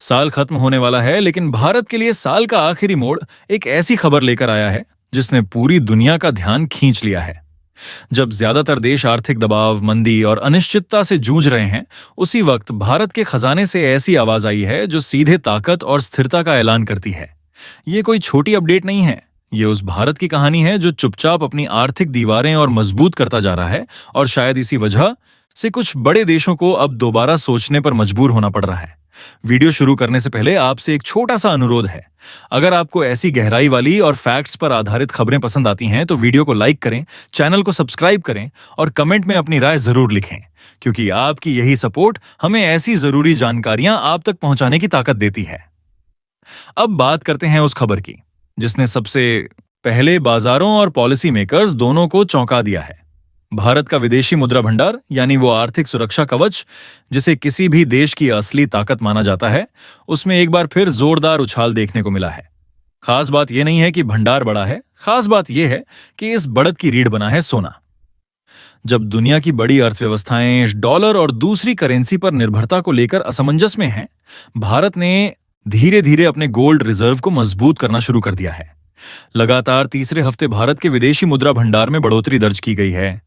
साल खत्म होने वाला है, लेकिन भारत के लिए साल का आखिरी मोड़ एक ऐसी खबर लेकर आया है जिसने पूरी दुनिया का ध्यान खींच लिया है। जब ज्यादातर देश आर्थिक दबाव, मंदी और अनिश्चितता से जूझ रहे हैं, उसी वक्त भारत के खजाने से ऐसी आवाज आई है जो सीधे ताकत और स्थिरता का ऐलान करती है। ये कोई छोटी अपडेट नहीं है। ये उस भारत की कहानी है जो चुपचाप अपनी आर्थिक दीवारें और मजबूत करता जा रहा है, और शायद इसी वजह से कुछ बड़े देशों को अब दोबारा सोचने पर मजबूर होना पड़ रहा है। वीडियो शुरू करने से पहले आपसे एक छोटा सा अनुरोध है। अगर आपको ऐसी गहराई वाली और फैक्ट्स पर आधारित खबरें पसंद आती हैं तो वीडियो को लाइक करें, चैनल को सब्सक्राइब करें और कमेंट में अपनी राय जरूर लिखें, क्योंकि आपकी यही सपोर्ट हमें ऐसी जरूरी जानकारियां आप तक पहुंचाने की ताकत देती है। अब बात करते हैं उस खबर की जिसने सबसे पहले बाजारों और पॉलिसी मेकर्स दोनों को चौंका दिया है। भारत का विदेशी मुद्रा भंडार, यानी वो आर्थिक सुरक्षा कवच जिसे किसी भी देश की असली ताकत माना जाता है, उसमें एक बार फिर जोरदार उछाल देखने को मिला है। खास बात यह नहीं है कि भंडार बड़ा है, खास बात यह है कि इस बढ़त की रीढ़ बना है सोना। जब दुनिया की बड़ी अर्थव्यवस्थाएं डॉलर और दूसरी करेंसी पर निर्भरता को लेकर असमंजस में हैं, भारत ने धीरे धीरे अपने गोल्ड रिजर्व को मजबूत करना शुरू कर दिया है। लगातार तीसरे हफ्ते भारत के विदेशी मुद्रा भंडार में बढ़ोतरी दर्ज की गई है।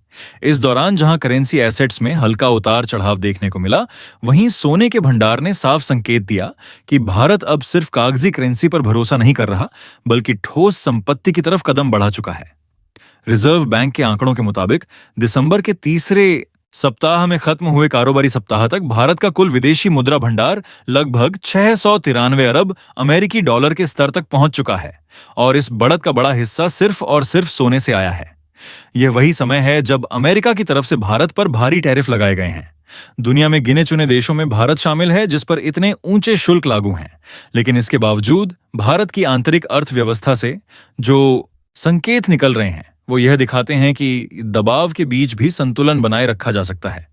इस दौरान जहां करेंसी एसेट्स में हल्का उतार चढ़ाव देखने को मिला, वहीं सोने के भंडार ने साफ संकेत दिया कि भारत अब सिर्फ कागजी करेंसी पर भरोसा नहीं कर रहा, बल्कि ठोस संपत्ति की तरफ कदम बढ़ा चुका है। रिजर्व बैंक के आंकड़ों के मुताबिक दिसंबर के तीसरे सप्ताह में खत्म हुए कारोबारी सप्ताह तक भारत का कुल विदेशी मुद्रा भंडार लगभग 693 अरब अमेरिकी डॉलर के स्तर तक पहुंच चुका है, और इस बढ़त का बड़ा हिस्सा सिर्फ और सिर्फ सोने से आया है। यह वही समय है जब अमेरिका की तरफ से भारत पर भारी टैरिफ लगाए गए हैं। दुनिया में गिने चुने देशों में भारत शामिल है जिस पर इतने ऊंचे शुल्क लागू हैं, लेकिन इसके बावजूद भारत की आंतरिक अर्थव्यवस्था से जो संकेत निकल रहे हैं वो यह दिखाते हैं कि दबाव के बीच भी संतुलन बनाए रखा जा सकता है।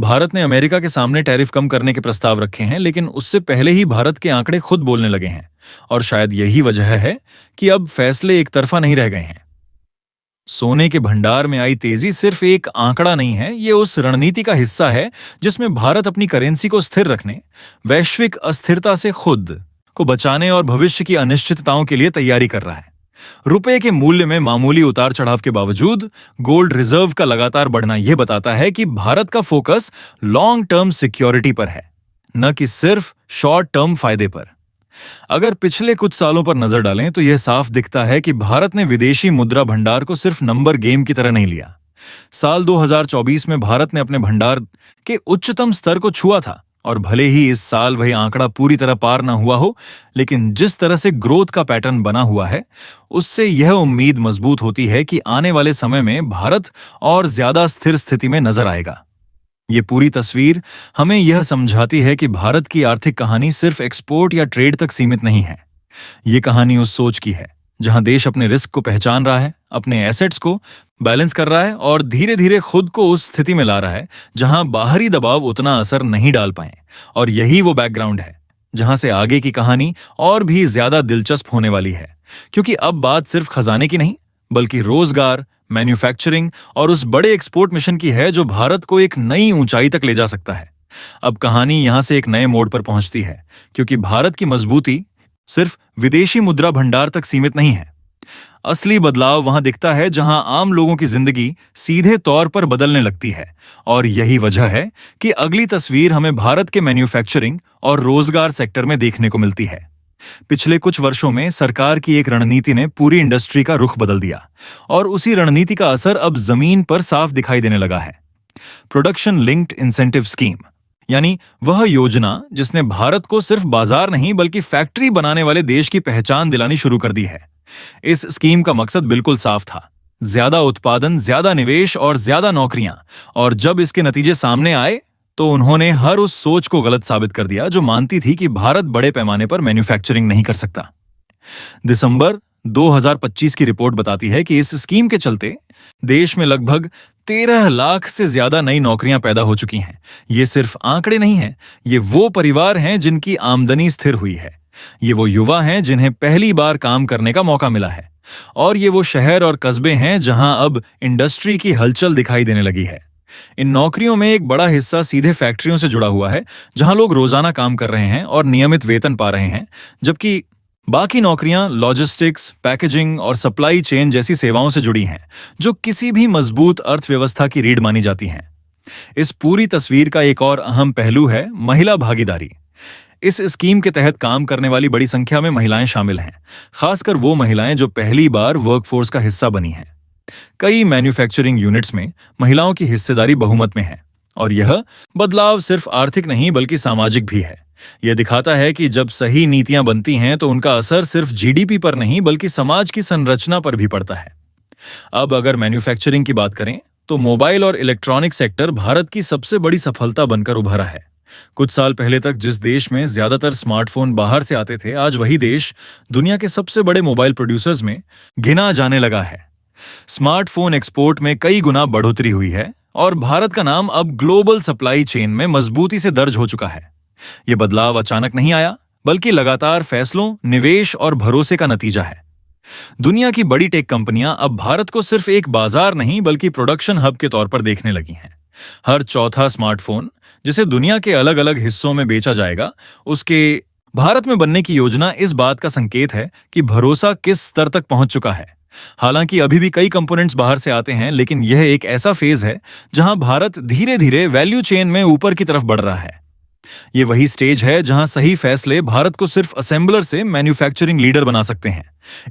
भारत ने अमेरिका के सामने टैरिफ कम करने के प्रस्ताव रखे हैं, लेकिन उससे पहले ही भारत के आंकड़े खुद बोलने लगे हैं, और शायद यही वजह है कि अब फैसले एक तरफा नहीं रह गए हैं। सोने के भंडार में आई तेजी सिर्फ एक आंकड़ा नहीं है, ये उस रणनीति का हिस्सा है जिसमें भारत अपनी करेंसी को स्थिर रखने, वैश्विक अस्थिरता से खुद को बचाने और भविष्य की अनिश्चितताओं के लिए तैयारी कर रहा है। रुपए के मूल्य में मामूली उतार चढ़ाव के बावजूद गोल्ड रिजर्व का लगातार बढ़ना यह बताता है कि भारत का फोकस लॉन्ग टर्म सिक्योरिटी पर है, न कि सिर्फ शॉर्ट टर्म फायदे पर। अगर पिछले कुछ सालों पर नजर डालें तो यह साफ दिखता है कि भारत ने विदेशी मुद्रा भंडार को सिर्फ नंबर गेम की तरह नहीं लिया। साल 2024 में भारत ने अपने भंडार के उच्चतम स्तर को छुआ था, और भले ही इस साल वही आंकड़ा पूरी तरह पार ना हुआ हो, लेकिन जिस तरह से ग्रोथ का पैटर्न बना हुआ है उससे यह उम्मीद मजबूत होती है कि आने वाले समय में भारत और ज्यादा स्थिर स्थिति में नजर आएगा। ये पूरी तस्वीर हमें यह समझाती है कि भारत की आर्थिक कहानी सिर्फ एक्सपोर्ट या ट्रेड तक सीमित नहीं है। ये कहानी उस सोच की है जहां देश अपने रिस्क को पहचान रहा है, अपने एसेट्स को बैलेंस कर रहा है और धीरे धीरे खुद को उस स्थिति में ला रहा है जहां बाहरी दबाव उतना असर नहीं डाल पाए। और यही वो बैकग्राउंड है जहां से आगे की कहानी और भी ज्यादा दिलचस्प होने वाली है, क्योंकि अब बात सिर्फ खजाने की नहीं, बल्कि रोजगार, मैन्युफैक्चरिंग और उस बड़े एक्सपोर्ट मिशन की है जो भारत को एक नई ऊंचाई तक ले जा सकता है। अब कहानी यहां से एक नए मोड़ पर पहुंचती है, क्योंकि भारत की मजबूती सिर्फ विदेशी मुद्रा भंडार तक सीमित नहीं है। असली बदलाव वहां दिखता है जहां आम लोगों की जिंदगी सीधे तौर पर बदलने लगती है, और यही वजह है कि अगली तस्वीर हमें भारत के मैन्युफैक्चरिंग और रोजगार सेक्टर में देखने को मिलती है। पिछले कुछ वर्षों में सरकार की एक रणनीति ने पूरी इंडस्ट्री का रुख बदल दिया, और उसी रणनीति का असर अब जमीन पर साफ दिखाई देने लगा है। प्रोडक्शन लिंक्ड इंसेंटिव स्कीम, यानी वह योजना जिसने भारत को सिर्फ बाजार नहीं बल्कि फैक्ट्री बनाने वाले देश की पहचान दिलानी शुरू कर दी है। इस स्कीम का मकसद बिल्कुल साफ था, ज्यादा उत्पादन, ज्यादा निवेश और ज्यादा नौकरियां। और जब इसके नतीजे सामने आए तो उन्होंने हर उस सोच को गलत साबित कर दिया जो मानती थी कि भारत बड़े पैमाने पर मैन्युफैक्चरिंग नहीं कर सकता। दिसंबर 2025 की रिपोर्ट बताती है कि इस स्कीम के चलते देश में लगभग 13 लाख से ज्यादा नई नौकरियां पैदा हो चुकी हैं। ये सिर्फ आंकड़े नहीं हैं, ये वो परिवार हैं जिनकी आमदनी स्थिर हुई है, ये वो युवा हैं जिन्हें पहली बार काम करने का मौका मिला है, और ये वो शहर और कस्बे हैं जहां अब इंडस्ट्री की हलचल दिखाई देने लगी है। इन नौकरियों में एक बड़ा हिस्सा सीधे फैक्ट्रियों से जुड़ा हुआ है, जहां लोग रोजाना काम कर रहे हैं और नियमित वेतन पा रहे हैं, जबकि बाकी नौकरियां लॉजिस्टिक्स, पैकेजिंग और सप्लाई चेन जैसी सेवाओं से जुड़ी हैं, जो किसी भी मजबूत अर्थव्यवस्था की रीढ़ मानी जाती हैं। इस पूरी तस्वीर का एक और अहम पहलू है महिला भागीदारी। इस स्कीम के तहत काम करने वाली बड़ी संख्या में महिलाएं शामिल हैं, खासकर वो महिलाएं जो पहली बार वर्कफोर्स का हिस्सा बनी हैं। कई मैन्युफैक्चरिंग यूनिट्स में महिलाओं की हिस्सेदारी बहुमत में है, और यह बदलाव सिर्फ आर्थिक नहीं बल्कि सामाजिक भी है। यह दिखाता है कि जब सही नीतियां बनती हैं तो उनका असर सिर्फ जीडीपी पर नहीं बल्कि समाज की संरचना पर भी पड़ता है। अब अगर मैन्युफैक्चरिंग की बात करें तो मोबाइल और इलेक्ट्रॉनिक सेक्टर भारत की सबसे बड़ी सफलता बनकर उभरा है। कुछ साल पहले तक जिस देश में ज्यादातर स्मार्टफोन बाहर से आते थे, आज वही देश दुनिया के सबसे बड़े मोबाइल प्रोड्यूसर्स में गिना जाने लगा है। स्मार्टफोन एक्सपोर्ट में कई गुना बढ़ोतरी हुई है और भारत का नाम अब ग्लोबल सप्लाई चेन में मजबूती से दर्ज हो चुका है। यह बदलाव अचानक नहीं आया, बल्कि लगातार फैसलों, निवेश और भरोसे का नतीजा है। दुनिया की बड़ी टेक कंपनियां अब भारत को सिर्फ एक बाजार नहीं बल्कि प्रोडक्शन हब के तौर पर देखने लगी हैं। हर चौथा स्मार्टफोन जिसे दुनिया के अलग अलग हिस्सों में बेचा जाएगा, उसके भारत में बनने की योजना इस बात का संकेत है कि भरोसा किस स्तर तक पहुंच चुका है। हालांकि अभी भी कई कंपोनेंट्स बाहर से आते हैं, लेकिन यह एक ऐसा फेज है जहां भारत धीरे धीरे वैल्यू चेन में ऊपर की तरफ बढ़ रहा है। ये वही स्टेज है जहां सही फैसले भारत को सिर्फ असेंबलर से मैन्युफैक्चरिंग लीडर बना सकते हैं।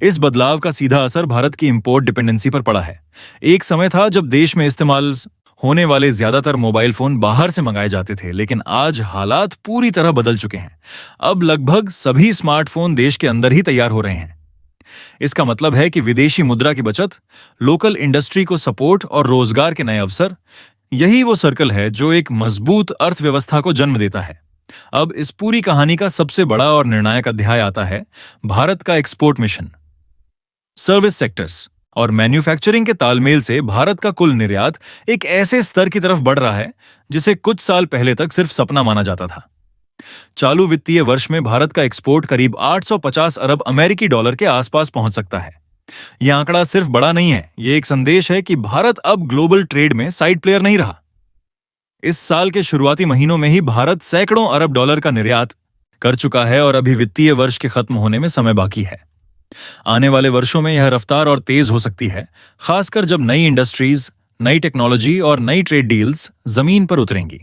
इस बदलाव का सीधा असर भारत की इंपोर्ट डिपेंडेंसी पर पड़ा है। एक समय था जब देश में इस्तेमाल होने वाले ज्यादातर मोबाइल फोन बाहर से मंगाए जाते थे, लेकिन आज हालात पूरी तरह बदल चुके हैं। अब लगभग सभी स्मार्टफोन देश के अंदर ही तैयार हो रहे हैं। इसका मतलब है कि विदेशी मुद्रा की बचत, लोकल इंडस्ट्री को सपोर्ट और रोजगार के नए अवसर, यही वो सर्कल है जो एक मजबूत अर्थव्यवस्था को जन्म देता है। अब इस पूरी कहानी का सबसे बड़ा और निर्णायक अध्याय आता है भारत का एक्सपोर्ट मिशन। सर्विस सेक्टर्स और मैन्युफैक्चरिंग के तालमेल से भारत का कुल निर्यात एक ऐसे स्तर की तरफ बढ़ रहा है जिसे कुछ साल पहले तक सिर्फ सपना माना जाता था। चालू वित्तीय वर्ष में भारत का एक्सपोर्ट करीब 850 अरब अमेरिकी डॉलर के आसपास पहुंच सकता है। यह आंकड़ा सिर्फ बड़ा नहीं है, यह एक संदेश है कि भारत अब ग्लोबल ट्रेड में साइड प्लेयर नहीं रहा। इस साल के शुरुआती महीनों में ही भारत सैकड़ों अरब डॉलर का निर्यात कर चुका है और अभी वित्तीय वर्ष के खत्म होने में समय बाकी है। आने वाले वर्षों में यह रफ्तार और तेज हो सकती है, खासकर जब नई इंडस्ट्रीज, नई टेक्नोलॉजी और नई ट्रेड डील्स जमीन पर उतरेंगी।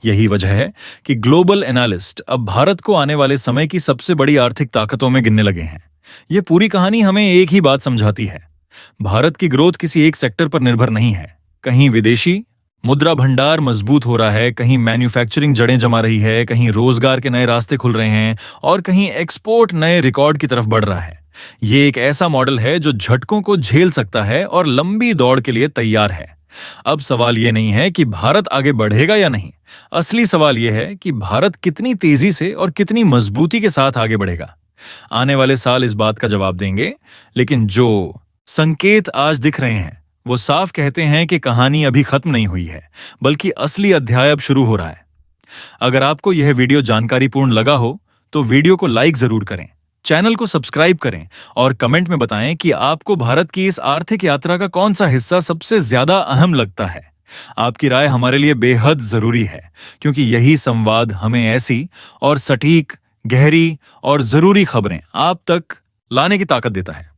यही वजह है कि ग्लोबल एनालिस्ट अब भारत को आने वाले समय की सबसे बड़ी आर्थिक ताकतों में गिनने लगे हैं। यह पूरी कहानी हमें एक ही बात समझाती है, भारत की ग्रोथ किसी एक सेक्टर पर निर्भर नहीं है। कहीं विदेशी मुद्रा भंडार मजबूत हो रहा है, कहीं मैन्युफैक्चरिंग जड़ें जमा रही है, कहीं रोजगार के नए रास्ते खुल रहे हैं और कहीं एक्सपोर्ट नए रिकॉर्ड की तरफ बढ़ रहा है। ये एक ऐसा मॉडल है जो झटकों को झेल सकता है और लंबी दौड़ के लिए तैयार है। अब सवाल यह नहीं है कि भारत आगे बढ़ेगा या नहीं, असली सवाल यह है कि भारत कितनी तेजी से और कितनी मजबूती के साथ आगे बढ़ेगा। आने वाले साल इस बात का जवाब देंगे, लेकिन जो संकेत आज दिख रहे हैं वो साफ कहते हैं कि कहानी अभी खत्म नहीं हुई है, बल्कि असली अध्याय अब शुरू हो रहा है। अगर आपको यह वीडियो जानकारीपूर्ण लगा हो तो वीडियो को लाइक जरूर करें, चैनल को सब्सक्राइब करें और कमेंट में बताएं कि आपको भारत की इस आर्थिक यात्रा का कौन सा हिस्सा सबसे ज्यादा अहम लगता है। आपकी राय हमारे लिए बेहद जरूरी है, क्योंकि यही संवाद हमें ऐसी और सटीक, गहरी और जरूरी खबरें आप तक लाने की ताकत देता है।